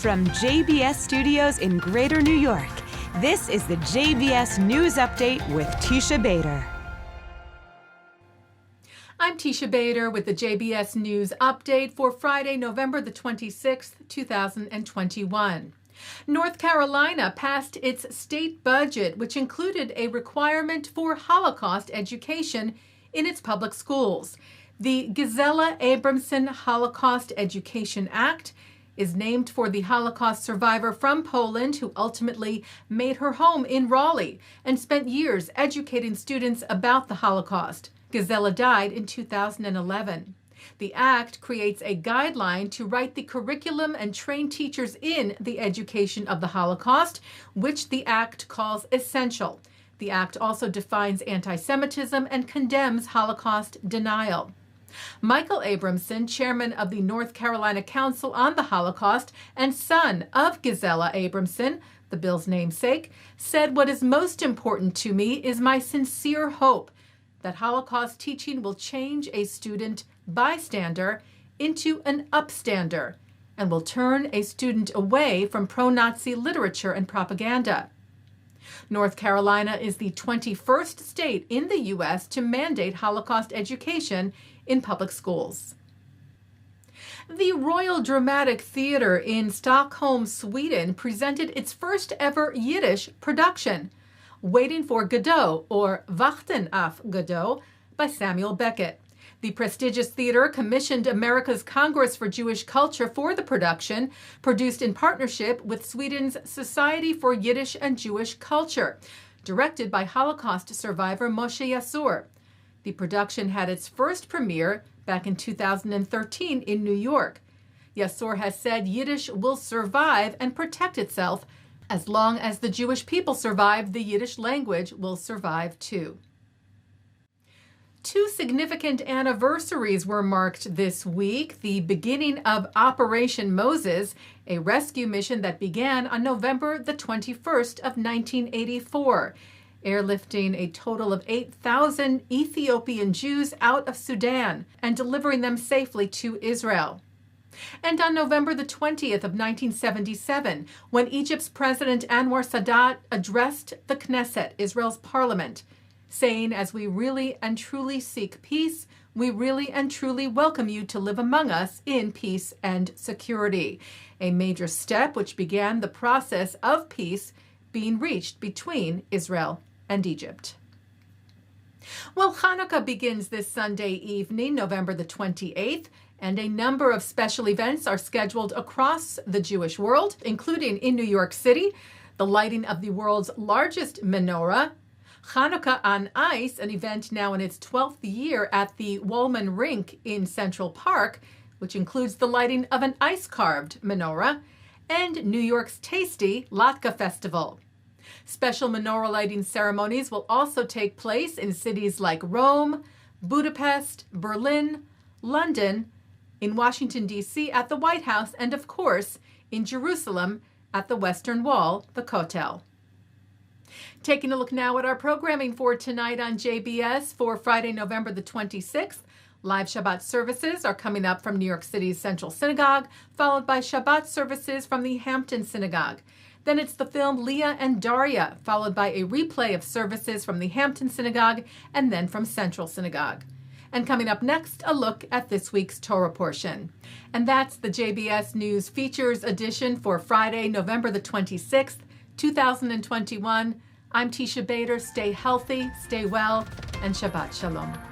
From JBS Studios in Greater New York, this is the JBS News Update with Teisha Bader. I'm Teisha Bader with the JBS News Update for Friday, November the 26th, 2021. North Carolina passed its state budget, which included a requirement for Holocaust education in its public schools. The Gisela Abramson Holocaust Education Act is named for the Holocaust survivor from Poland who ultimately made her home in Raleigh and spent years educating students about the Holocaust. Gisela died in 2011. The act creates a guideline to write the curriculum and train teachers in the education of the Holocaust, which the act calls essential. The act also defines anti-Semitism and condemns Holocaust denial. Michael Abramson, chairman of the North Carolina Council on the Holocaust and son of Gisela Abramson, the bill's namesake, said, "What is most important to me is my sincere hope that Holocaust teaching will change a student bystander into an upstander and will turn a student away from pro-Nazi literature and propaganda." North Carolina is the 21st state in the U.S. to mandate Holocaust education in public schools. The Royal Dramatic Theatre in Stockholm, Sweden, presented its first ever Yiddish production, Waiting for Godot, or Wachten auf Godot, by Samuel Beckett. The prestigious theater commissioned America's Congress for Jewish Culture for the production, produced in partnership with Sweden's Society for Yiddish and Jewish Culture, directed by Holocaust survivor Moshe Yasur. The production had its first premiere back in 2013 in New York. Yasur has said Yiddish will survive and protect itself. As long as the Jewish people survive, the Yiddish language will survive too. Two significant anniversaries were marked this week. The beginning of Operation Moses, a rescue mission that began on November the 21st of 1984, airlifting a total of 8,000 Ethiopian Jews out of Sudan and delivering them safely to Israel. And on November the 20th of 1977, when Egypt's President Anwar Sadat addressed the Knesset, Israel's parliament, saying, "As we really and truly seek peace, we really and truly welcome you to live among us in peace and security," a major step which began the process of peace being reached between Israel and Egypt. Well, Hanukkah begins this Sunday evening, November the 28th, and a number of special events are scheduled across the Jewish world, including in New York City, the lighting of the world's largest menorah, Chanukah on Ice, an event now in its 12th year at the Wollman Rink in Central Park, which includes the lighting of an ice-carved menorah, and New York's tasty Latke Festival. Special menorah lighting ceremonies will also take place in cities like Rome, Budapest, Berlin, London, in Washington, D.C. at the White House, and of course, in Jerusalem at the Western Wall, the Kotel. Taking a look now at our programming for tonight on JBS for Friday, November the 26th. Live Shabbat services are coming up from New York City's Central Synagogue, followed by Shabbat services from the Hampton Synagogue. Then it's the film Lea and Darija, followed by a replay of services from the Hampton Synagogue and then from Central Synagogue. And coming up next, a look at this week's Torah Portion. And that's the JBS News Features edition for Friday, November the 26th, 2021. I'm Teisha Bader. Stay healthy, stay well, and Shabbat Shalom.